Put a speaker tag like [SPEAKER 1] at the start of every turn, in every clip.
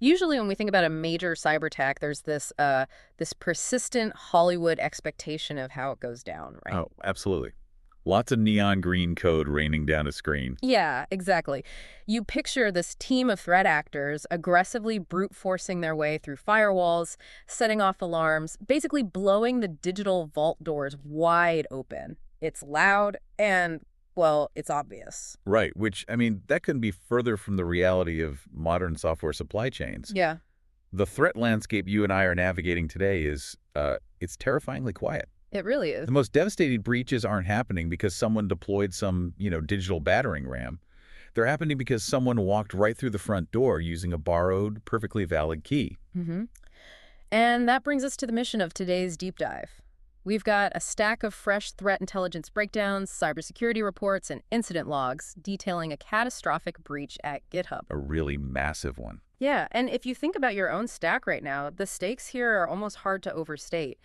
[SPEAKER 1] Usually when we think about a major cyber attack, there's this persistent Hollywood expectation of how it goes down, right?
[SPEAKER 2] Oh, absolutely. Lots of neon green code raining down a screen.
[SPEAKER 1] Yeah, exactly. You picture this team of threat actors aggressively brute forcing their way through firewalls, setting off alarms, basically blowing the digital vault doors wide open. It's loud and, well, it's obvious.
[SPEAKER 2] Right, which, I mean, that couldn't be further from the reality of modern software supply chains.
[SPEAKER 1] Yeah,
[SPEAKER 2] The threat landscape you and I are navigating today it's terrifyingly quiet.
[SPEAKER 1] it really is.
[SPEAKER 2] The most devastating breaches aren't happening because someone deployed some, digital battering ram. They're happening because someone walked right through the front door using a borrowed, perfectly valid key.
[SPEAKER 1] hmm And that brings us to the mission of today's deep dive. We've got a stack of fresh threat intelligence breakdowns, cybersecurity reports, and incident logs detailing a catastrophic breach at GitHub.
[SPEAKER 2] A really massive one.
[SPEAKER 1] Yeah, and if you think about your own stack right now, the stakes here are almost hard to overstate.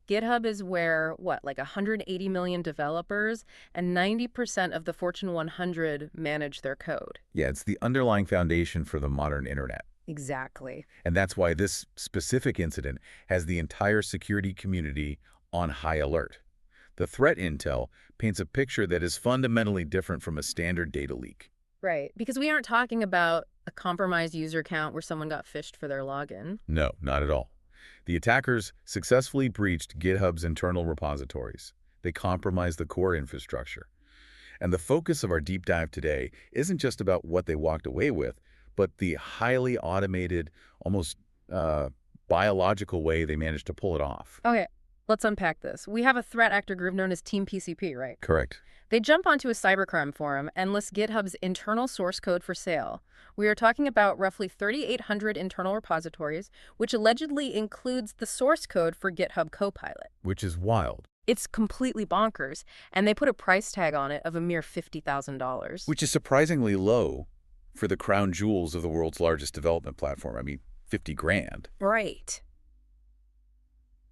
[SPEAKER 1] GitHub is where, like 180 million developers and 90% of the Fortune 100 manage their code.
[SPEAKER 2] Yeah, it's the underlying foundation for the modern internet.
[SPEAKER 1] Exactly.
[SPEAKER 2] And that's why this specific incident has the entire security community on high alert. The threat intel paints a picture that is fundamentally different from a standard data leak.
[SPEAKER 1] Right, because we aren't talking about a compromised user account where someone got phished for their login.
[SPEAKER 2] No, not at all. The attackers successfully breached GitHub's internal repositories. They compromised the core infrastructure. And the focus of our deep dive today isn't just about what they walked away with, but the highly automated, almost biological way they managed to pull it off.
[SPEAKER 1] Okay, let's unpack this. We have a threat actor group known as TeamPCP, right?
[SPEAKER 2] Correct.
[SPEAKER 1] They jump onto a cybercrime forum and list GitHub's internal source code for sale. We are talking about roughly 3,800 internal repositories, which allegedly includes the source code for GitHub Copilot.
[SPEAKER 2] Which is wild.
[SPEAKER 1] It's completely bonkers, and they put a price tag on it of a mere $50,000.
[SPEAKER 2] Which is surprisingly low for the crown jewels of the world's largest development platform. I mean, 50 grand.
[SPEAKER 1] Right.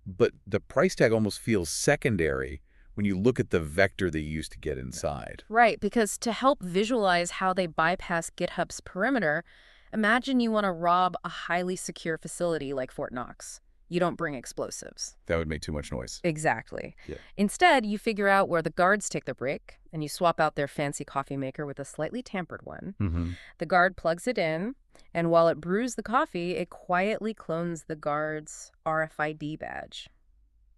[SPEAKER 2] But the price tag almost feels secondary when you look at the vector they used to get inside.
[SPEAKER 1] Right, because to help visualize how they bypass GitHub's perimeter, imagine you want to rob a highly secure facility like Fort Knox. You don't bring explosives.
[SPEAKER 2] That would make too much noise.
[SPEAKER 1] Exactly.
[SPEAKER 2] Yeah.
[SPEAKER 1] Instead, you figure out where the guards take their break, and you swap out their fancy coffee maker with a slightly tampered one.
[SPEAKER 2] Mm-hmm.
[SPEAKER 1] The guard plugs it in, and while it brews the coffee, it quietly clones the guard's RFID badge.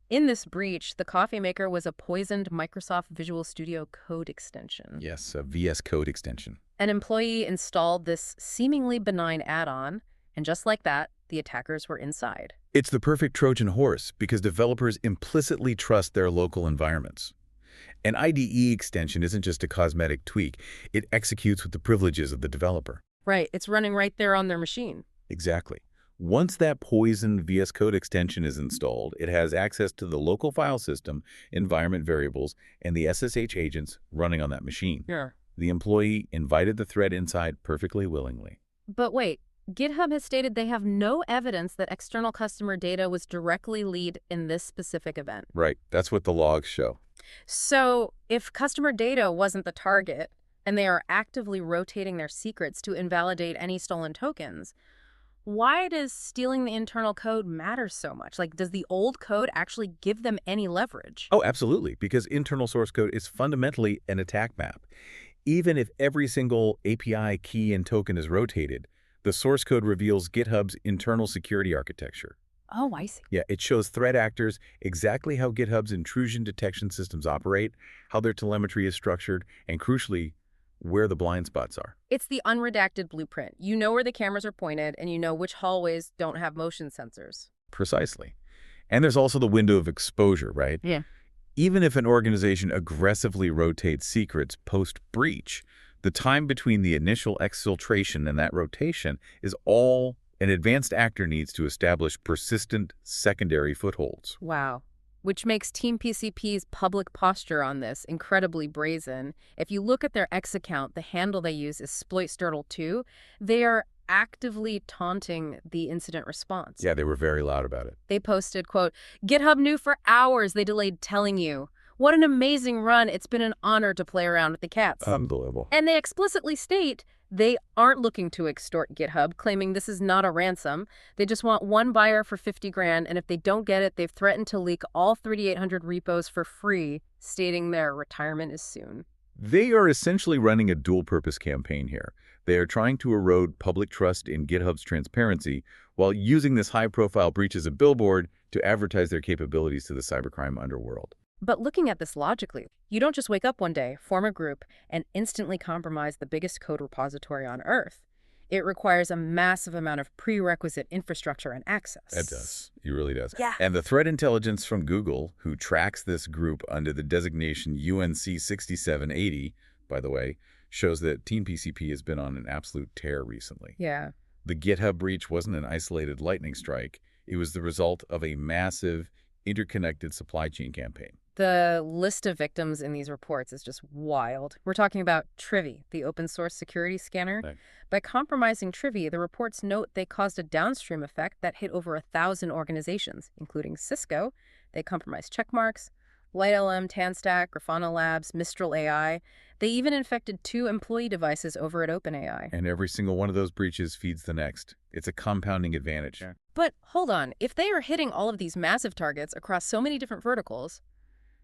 [SPEAKER 1] In this breach, the coffee maker was a poisoned Microsoft Visual Studio Code extension.
[SPEAKER 2] Yes, a VS Code extension.
[SPEAKER 1] An employee installed this seemingly benign add-on, and just like that, the attackers were inside.
[SPEAKER 2] It's the perfect Trojan horse because developers implicitly trust their local environments. An IDE extension isn't just a cosmetic tweak. It executes with the privileges of the developer.
[SPEAKER 1] Right, it's running right there on their machine.
[SPEAKER 2] Exactly. Once that poisoned VS Code extension is installed, it has access to the local file system, environment variables, and the SSH agents running on that machine.
[SPEAKER 1] Yeah.
[SPEAKER 2] The employee invited the threat inside perfectly willingly.
[SPEAKER 1] But wait, GitHub has stated they have no evidence that external customer data was directly leaked in this specific event.
[SPEAKER 2] Right. That's what the logs show.
[SPEAKER 1] So if customer data wasn't the target, and they are actively rotating their secrets to invalidate any stolen tokens, why does stealing the internal code matter so much? Like, does the old code actually give them any leverage?
[SPEAKER 2] Oh, absolutely, because internal source code is fundamentally an attack map. Even if every single API key and token is rotated, the source code reveals GitHub's internal security architecture.
[SPEAKER 1] Oh, I see.
[SPEAKER 2] Yeah, it shows threat actors exactly how GitHub's intrusion detection systems operate, how their telemetry is structured, and crucially, where the blind spots are.
[SPEAKER 1] It's the unredacted blueprint. You know where the cameras are pointed, and you know which hallways don't have motion sensors.
[SPEAKER 2] Precisely. And there's also the window of exposure, right?
[SPEAKER 1] Yeah.
[SPEAKER 2] Even if an organization aggressively rotates secrets post-breach, the time between the initial exfiltration and that rotation is all an advanced actor needs to establish persistent secondary footholds.
[SPEAKER 1] Wow. Which makes TeamPCP's public posture on this incredibly brazen. If you look at their X account, the handle they use is exploitsturtle2. They are actively taunting the incident response.
[SPEAKER 2] Yeah, they were very loud about it.
[SPEAKER 1] They posted, quote, "GitHub knew for hours they delayed telling you. What an amazing run. It's been an honor to play around with the cats.
[SPEAKER 2] Unbelievable.
[SPEAKER 1] And they explicitly state they aren't looking to extort GitHub, claiming this is not a ransom. They just want one buyer for 50 grand, and if they don't get it, they've threatened to leak all 3,800 repos for free, stating their retirement is soon.
[SPEAKER 2] They are essentially running a dual-purpose campaign here. They are trying to erode public trust in GitHub's transparency while using this high-profile breach as a billboard to advertise their capabilities to the cybercrime underworld.
[SPEAKER 1] But looking at this logically, you don't just wake up one day, form a group, and instantly compromise the biggest code repository on Earth. It requires a massive amount of prerequisite infrastructure and access.
[SPEAKER 2] It does. It really does.
[SPEAKER 1] Yeah.
[SPEAKER 2] And the threat intelligence from Google, who tracks this group under the designation UNC 6780, by the way, shows that TeamPCP has been on an absolute tear recently.
[SPEAKER 1] Yeah.
[SPEAKER 2] The GitHub breach wasn't an isolated lightning strike. It was the result of a massive, interconnected supply chain campaign.
[SPEAKER 1] The list of victims in these reports is just wild. We're talking about Trivy, the open source security scanner.
[SPEAKER 2] Right.
[SPEAKER 1] By compromising Trivy, the reports note they caused a downstream effect that hit over 1,000 organizations, including Cisco. They compromised Checkmarx, LiteLLM, TanStack, Grafana Labs, Mistral AI. They even infected 2 employee devices over at OpenAI.
[SPEAKER 2] And every single one of those breaches feeds the next. It's a compounding advantage.
[SPEAKER 1] Yeah. But hold on, if they are hitting all of these massive targets across so many different verticals,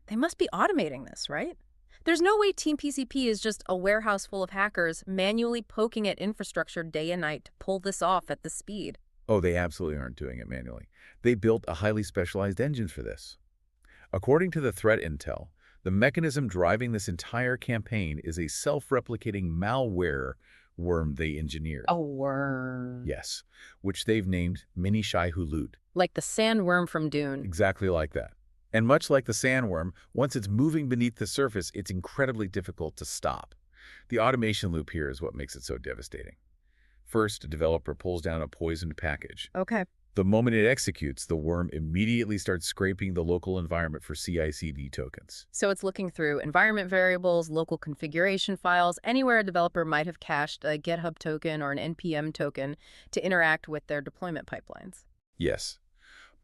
[SPEAKER 1] they must be automating this, right? There's no way TeamPCP is just a warehouse full of hackers manually poking at infrastructure day and night to pull this off at this speed.
[SPEAKER 2] Oh, they absolutely aren't doing it manually. They built a highly specialized engine for this. According to the threat intel, the mechanism driving this entire campaign is a self-replicating malware worm they engineered.
[SPEAKER 1] A worm.
[SPEAKER 2] Yes, which they've named Mini Shai-Hulud.
[SPEAKER 1] Like the sandworm from Dune.
[SPEAKER 2] Exactly like that. And much like the sandworm, once it's moving beneath the surface, it's incredibly difficult to stop. The automation loop here is what makes it so devastating. First, a developer pulls down a poisoned package.
[SPEAKER 1] Okay.
[SPEAKER 2] The moment it executes, the worm immediately starts scraping the local environment for CI/CD tokens.
[SPEAKER 1] So it's looking through environment variables, local configuration files, anywhere a developer might have cached a GitHub token or an NPM token to interact with their deployment pipelines.
[SPEAKER 2] Yes.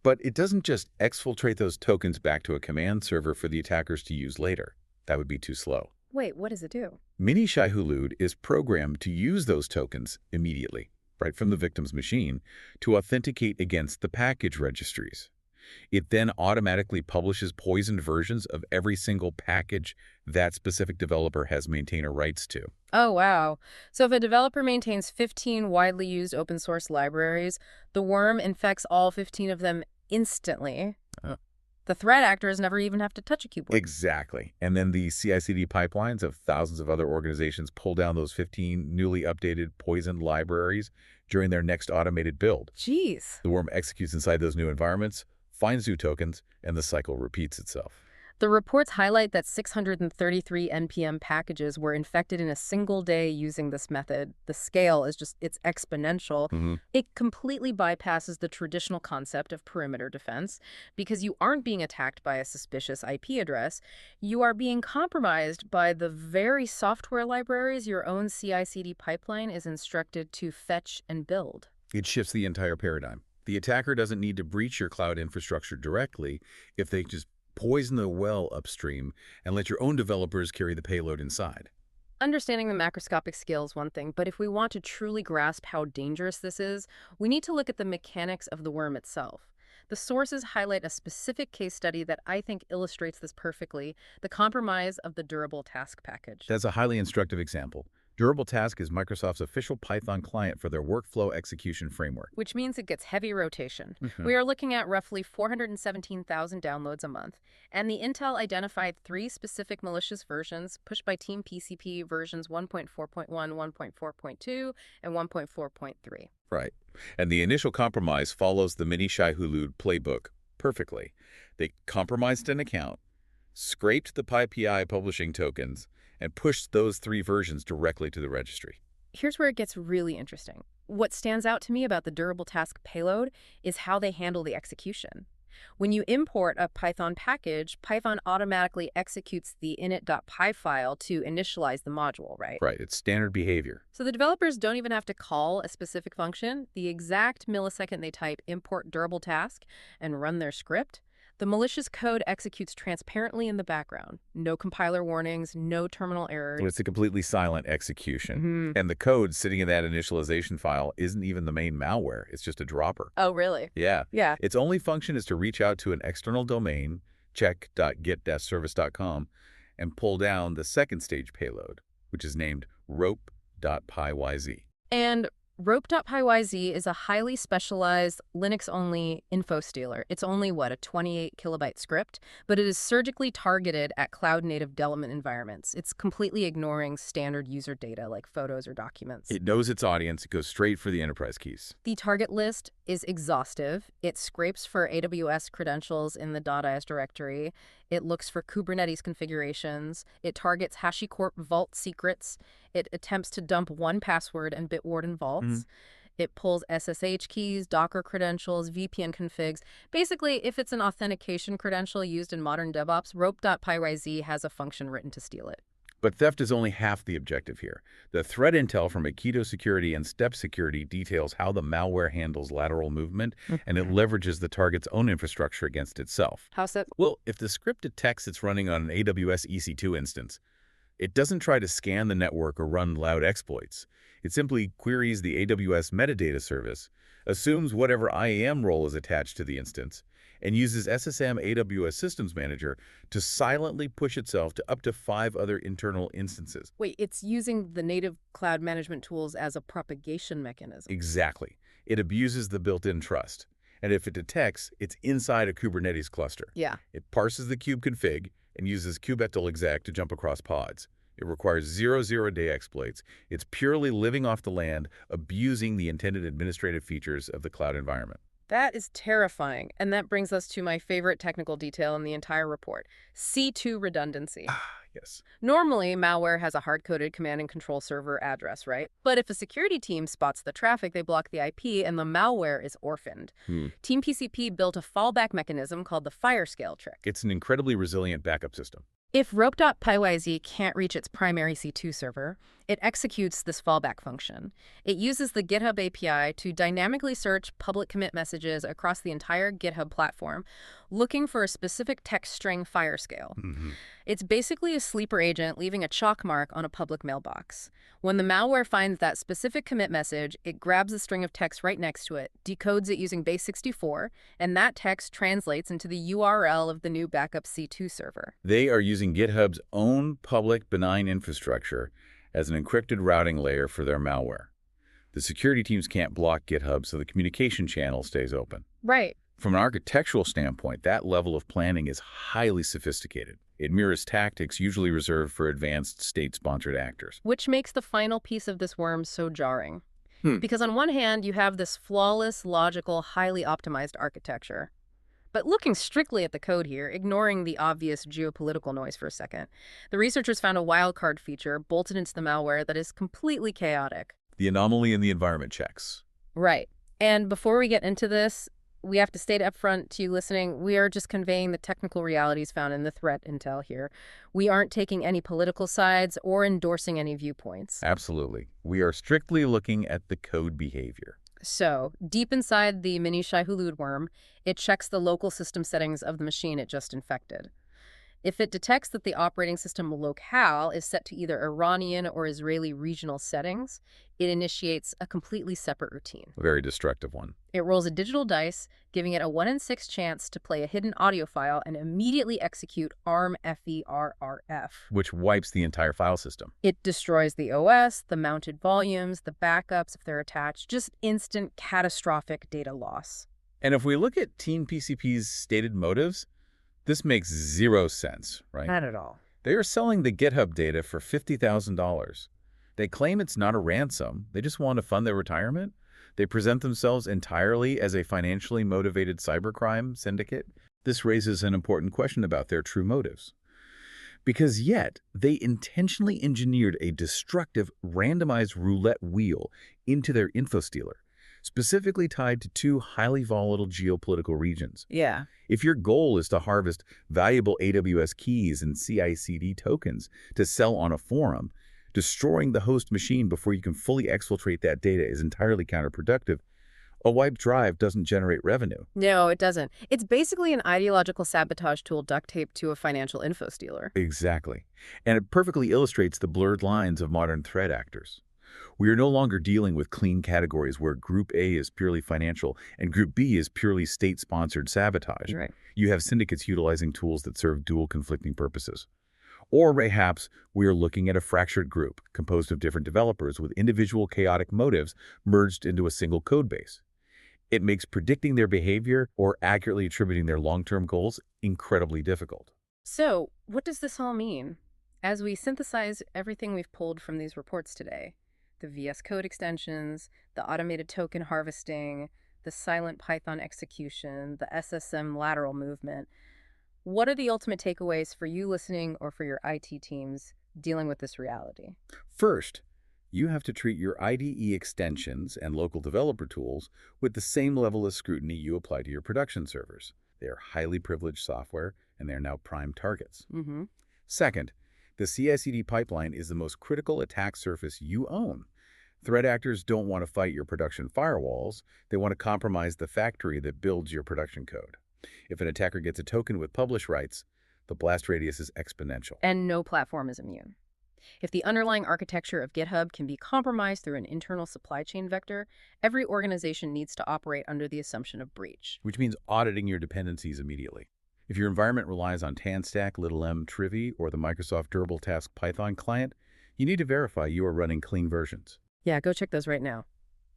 [SPEAKER 2] But it doesn't just exfiltrate those tokens back to a command server for the attackers to use later. That would be too slow.
[SPEAKER 1] Wait, what does it do?
[SPEAKER 2] Mini Shai-Hulud is programmed to use those tokens immediately, right from the victim's machine, to authenticate against the package registries. It then automatically publishes poisoned versions of every single package that specific developer has maintainer rights to.
[SPEAKER 1] Oh, wow. So if a developer maintains 15 widely used open source libraries, the worm infects all 15 of them instantly. The threat actors never even have to touch a keyboard.
[SPEAKER 2] Exactly. And then the CI/CD pipelines of thousands of other organizations pull down those 15 newly updated poisoned libraries during their next automated build.
[SPEAKER 1] Jeez.
[SPEAKER 2] The worm executes inside those new environments, finds new tokens, and the cycle repeats itself.
[SPEAKER 1] The reports highlight that 633 NPM packages were infected in a single day using this method. The scale is it's exponential. It completely bypasses the traditional concept of perimeter defense because you aren't being attacked by a suspicious IP address. You are being compromised by the very software libraries your own CI/CD pipeline is instructed to fetch and build.
[SPEAKER 2] It shifts the entire paradigm. The attacker doesn't need to breach your cloud infrastructure directly if they just poison the well upstream and let your own developers carry the payload inside.
[SPEAKER 1] Understanding the macroscopic scale is one thing, but if we want to truly grasp how dangerous this is, we need to look at the mechanics of the worm itself. The sources highlight a specific case study that I think illustrates this perfectly, the compromise of the Durable Task package.
[SPEAKER 2] That's a highly instructive example. Durable Task is Microsoft's official Python client for their workflow execution framework.
[SPEAKER 1] Which means it gets heavy rotation. We are looking at roughly 417,000 downloads a month, and the Intel identified 3 specific malicious versions pushed by TeamPCP versions 1.4.1, 1.4.2, and 1.4.3.
[SPEAKER 2] Right. And the initial compromise follows the Mini Shai-Hulud playbook perfectly. They compromised an account, scraped the PyPI publishing tokens, and pushed those 3 versions directly to the registry.
[SPEAKER 1] Here's where it gets really interesting. What stands out to me about the Durable Task payload is how they handle the execution. When you import a Python package, Python automatically executes the init.py file to initialize the module, right?
[SPEAKER 2] Right, it's standard behavior.
[SPEAKER 1] So the developers don't even have to call a specific function. The exact millisecond they type import durable task and run their script, The malicious code executes transparently in the background. No compiler warnings, no terminal
[SPEAKER 2] So it's
[SPEAKER 1] errors.
[SPEAKER 2] a completely silent execution.
[SPEAKER 1] Hmm.
[SPEAKER 2] And the code sitting in that initialization file isn't even the main malware. It's just a dropper.
[SPEAKER 1] Oh, really?
[SPEAKER 2] Yeah.
[SPEAKER 1] Yeah.
[SPEAKER 2] Its only function is to reach out to an external domain, check.get-service.com, and pull down the second stage payload, which is named rope.pyz.
[SPEAKER 1] And rope.pyz is a highly specialized Linux-only info stealer. It's only, what, a 28 kilobyte script, but it is surgically targeted at cloud-native development environments. It's completely ignoring standard user data like photos or documents.
[SPEAKER 2] It knows its audience. It goes straight for the enterprise keys.
[SPEAKER 1] The target list is exhaustive. It scrapes for AWS credentials in the .is directory. It looks for Kubernetes configurations. It targets HashiCorp vault secrets. It attempts to dump 1Password and Bitwarden vaults. It pulls SSH keys, Docker credentials, VPN configs. Basically, if it's an authentication credential used in modern DevOps, rope.pyz has a function written to steal it.
[SPEAKER 2] But theft is only half the objective here. The threat intel from Aikido Security and Step Security details how the malware handles lateral movement, and it leverages the target's own infrastructure against itself.
[SPEAKER 1] How's that?
[SPEAKER 2] Well, if the script detects it's running on an AWS EC2 instance, it doesn't try to scan the network or run loud exploits. It simply queries the AWS metadata service, assumes whatever IAM role is attached to the instance, and uses SSM AWS Systems Manager to silently push itself to up to 5 other internal instances.
[SPEAKER 1] Wait, it's using the native cloud management tools as a propagation mechanism.
[SPEAKER 2] Exactly. It abuses the built-in trust. And if it detects it's inside a Kubernetes cluster,
[SPEAKER 1] Yeah.
[SPEAKER 2] it parses the kube config and uses kubectl exec to jump across pods. It requires zero-day exploits. It's purely living off the land, abusing the intended administrative features of the cloud environment.
[SPEAKER 1] That is terrifying. And that brings us to my favorite technical detail in the entire report, C2 redundancy.
[SPEAKER 2] Yes.
[SPEAKER 1] Normally, malware has a hard-coded command and control server address, right? But if a security team spots the traffic, they block the IP and the malware is orphaned. TeamPCP built a fallback mechanism called the fire scale trick.
[SPEAKER 2] It's an incredibly resilient backup system.
[SPEAKER 1] If rope.pyz can't reach its primary C2 server, it executes this fallback function. It uses the GitHub API to dynamically search public commit messages across the entire GitHub platform, looking for a specific text string fire scale. It's basically a sleeper agent leaving a chalk mark on a public mailbox. When the malware finds that specific commit message, it grabs a string of text right next to it, decodes it using base64, and that text translates into the URL of the new backup C2 server.
[SPEAKER 2] They are using GitHub's own public benign infrastructure as an encrypted routing layer for their malware. The security teams can't block GitHub, so the communication channel stays open.
[SPEAKER 1] Right.
[SPEAKER 2] From an architectural standpoint, that level of planning is highly sophisticated. It mirrors tactics usually reserved for advanced state-sponsored actors.
[SPEAKER 1] Which makes the final piece of this worm so jarring. Because on one hand, you have this flawless, logical, highly optimized architecture. But looking strictly at the code here, ignoring the obvious geopolitical noise for a second, the researchers found a wildcard feature bolted into the malware that is completely chaotic.
[SPEAKER 2] The anomaly in the environment checks.
[SPEAKER 1] Right. And before we get into this, we have to state up front to you listening, we are just conveying the technical realities found in the threat intel here. We aren't taking any political sides or endorsing any viewpoints.
[SPEAKER 2] Absolutely. We are strictly looking at the code behavior.
[SPEAKER 1] So, deep inside the Mini Shai-Hulud worm, it checks the local system settings of the machine it just infected. If it detects that the operating system locale is set to either Iranian or Israeli regional settings, it initiates a completely separate routine.
[SPEAKER 2] A very destructive one.
[SPEAKER 1] It rolls a digital dice, giving it a 1 in 6 chance to play a hidden audio file and immediately execute ARM-FERRF.
[SPEAKER 2] Which wipes the entire file system.
[SPEAKER 1] It destroys the OS, the mounted volumes, the backups if they're attached, just instant catastrophic data loss.
[SPEAKER 2] And if we look at TeamPCP's stated motives, this makes zero sense, right?
[SPEAKER 1] Not at all.
[SPEAKER 2] They are selling the GitHub data for $50,000. They claim it's not a ransom. They just want to fund their retirement. They present themselves entirely as a financially motivated cybercrime syndicate. This raises an important question about their true motives. Because yet, they intentionally engineered a destructive, randomized roulette wheel into their info stealer, specifically tied to 2 highly volatile geopolitical regions.
[SPEAKER 1] Yeah.
[SPEAKER 2] If your goal is to harvest valuable AWS keys and CICD tokens to sell on a forum, destroying the host machine before you can fully exfiltrate that data is entirely counterproductive, A wiped drive doesn't generate revenue.
[SPEAKER 1] No, it doesn't. It's basically an ideological sabotage tool duct taped to a financial info stealer.
[SPEAKER 2] Exactly. And it perfectly illustrates the blurred lines of modern threat actors. We are no longer dealing with clean categories where Group A is purely financial and Group B is purely state-sponsored sabotage.
[SPEAKER 1] Right.
[SPEAKER 2] You have syndicates utilizing tools that serve dual conflicting purposes. Or perhaps we are looking at a fractured group composed of different developers with individual chaotic motives merged into a single codebase. It makes predicting their behavior or accurately attributing their long-term goals incredibly difficult.
[SPEAKER 1] So, what does this all mean? As we synthesize everything we've pulled from these reports today, the VS Code extensions, the automated token harvesting, the silent Python execution, the SSM lateral movement, what are the ultimate takeaways for you listening or for your IT teams dealing with this reality?
[SPEAKER 2] First, you have to treat your IDE extensions and local developer tools with the same level of scrutiny you apply to your production servers. They are highly privileged software, and they are now prime targets.
[SPEAKER 1] Mm-hmm.
[SPEAKER 2] Second, the CI/CD pipeline is the most critical attack surface you own. Threat actors don't want to fight your production firewalls. They want to compromise the factory that builds your production code. If an attacker gets a token with publish rights, the blast radius is exponential.
[SPEAKER 1] And no platform is immune. If the underlying architecture of GitHub can be compromised through an internal supply chain vector, every organization needs to operate under the assumption of breach.
[SPEAKER 2] Which means auditing your dependencies immediately. If your environment relies on TanStack, LiteLLM, Trivy, or the Microsoft Durable Task Python client, you need to verify you are running clean versions.
[SPEAKER 1] Yeah, go check those right now.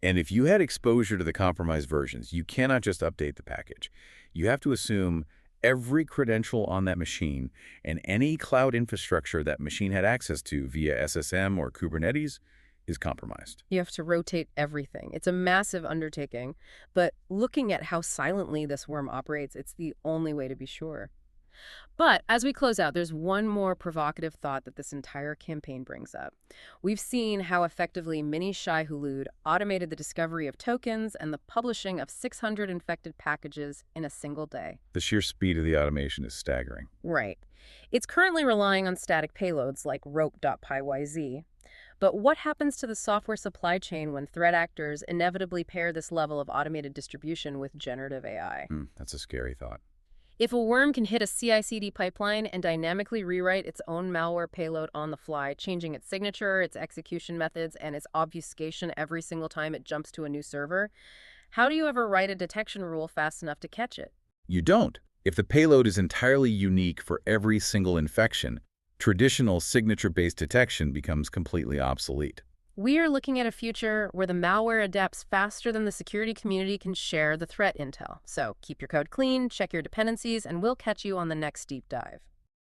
[SPEAKER 2] And if you had exposure to the compromised versions, you cannot just update the package. You have to assume every credential on that machine and any cloud infrastructure that machine had access to via SSM or Kubernetes is compromised.
[SPEAKER 1] You have to rotate everything. It's a massive undertaking, but looking at how silently this worm operates, it's the only way to be sure. But as we close out, there's one more provocative thought that this entire campaign brings up. We've seen how effectively Mini Shai-Hulud automated the discovery of tokens and the publishing of 600 infected packages in a single day.
[SPEAKER 2] The sheer speed of the automation is staggering.
[SPEAKER 1] Right. It's currently relying on static payloads like rope.pyz. But what happens to the software supply chain when threat actors inevitably pair this level of automated distribution with generative AI?
[SPEAKER 2] That's a scary thought.
[SPEAKER 1] If a worm can hit a CI/CD pipeline and dynamically rewrite its own malware payload on the fly, changing its signature, its execution methods, and its obfuscation every single time it jumps to a new server, how do you ever write a detection rule fast enough to catch it?
[SPEAKER 2] You don't. If the payload is entirely unique for every single infection, traditional signature-based detection becomes completely obsolete.
[SPEAKER 1] We are looking at a future where the malware adapts faster than the security community can share the threat intel. So keep your code clean, check your dependencies, and we'll catch you on the next deep dive.